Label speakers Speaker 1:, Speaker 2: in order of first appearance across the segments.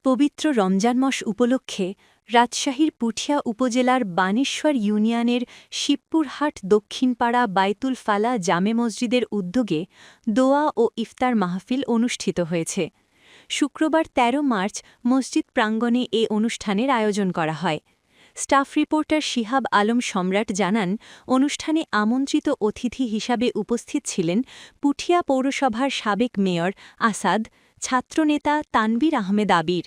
Speaker 1: পবিত্র রমজান মাস উপলক্ষে রাজশাহীর পুঠিয়া উপজেলার বানেশ্বর ইউনিয়নের শিবপুরহাট দক্ষিণপাড়া বাইতুল ফালা জামে মসজিদের উদ্যোগে দোয়া ও ইফতার মাহফিল অনুষ্ঠিত হয়েছে। শুক্রবার ১৩ মার্চ মসজিদ প্রাঙ্গণে এ অনুষ্ঠানের আয়োজন করা হয়। স্টাফ রিপোর্টার শিহাব আলম সম্রাট জানান, অনুষ্ঠানে আমন্ত্রিত অতিথি হিসাবে উপস্থিত ছিলেন পুঠিয়া পৌরসভার সাবেক মেয়র আসাদ, ছাত্রনেতা তানবীর আহমেদ আবির,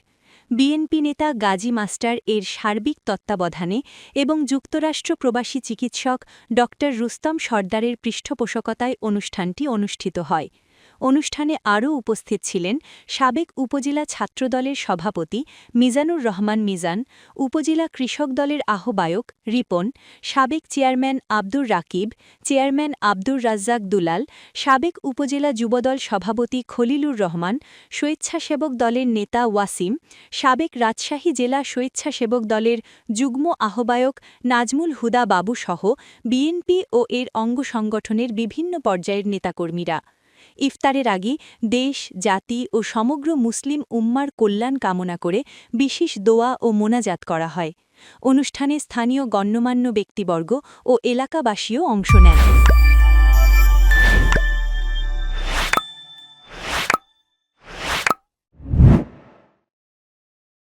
Speaker 1: বিএনপি নেতা গাজী মাস্টার এর সার্বিক তত্ত্বাবধানে এবং যুক্তরাষ্ট্র প্রবাসী চিকিৎসক ড রুস্তম সর্দারের পৃষ্ঠপোষকতায় অনুষ্ঠানটি অনুষ্ঠিত হয়। অনুষ্ঠানে আরও উপস্থিত ছিলেন সাবেক উপজেলা ছাত্রদলের সভাপতি মিজানুর রহমান মিজান, উপজেলা কৃষক দলের আহ্বায়ক রিপন, সাবেক চেয়ারম্যান আব্দুর রাকিব, চেয়ারম্যান আব্দুর রাজ্জাক দুলাল, সাবেক উপজেলা যুবদল সভাপতি খলিলুর রহমান, স্বেচ্ছাসেবক দলের নেতা ওয়াসিম, সাবেক রাজশাহী জেলা স্বেচ্ছাসেবক দলের যুগ্ম আহ্বায়ক নাজমুল হুদা বাবুসহ বিএনপি ও এর অঙ্গ সংগঠনের বিভিন্ন পর্যায়ের নেতাকর্মীরা। ইফতারের আগে দেশ, জাতি ও সমগ্র মুসলিম উম্মার কল্যাণ কামনা করে বিশেষ দোয়া ও মোনাজাত করা হয়। অনুষ্ঠানে স্থানীয় গণ্যমান্য ব্যক্তিবর্গ ও এলাকাবাসীও অংশ নেন।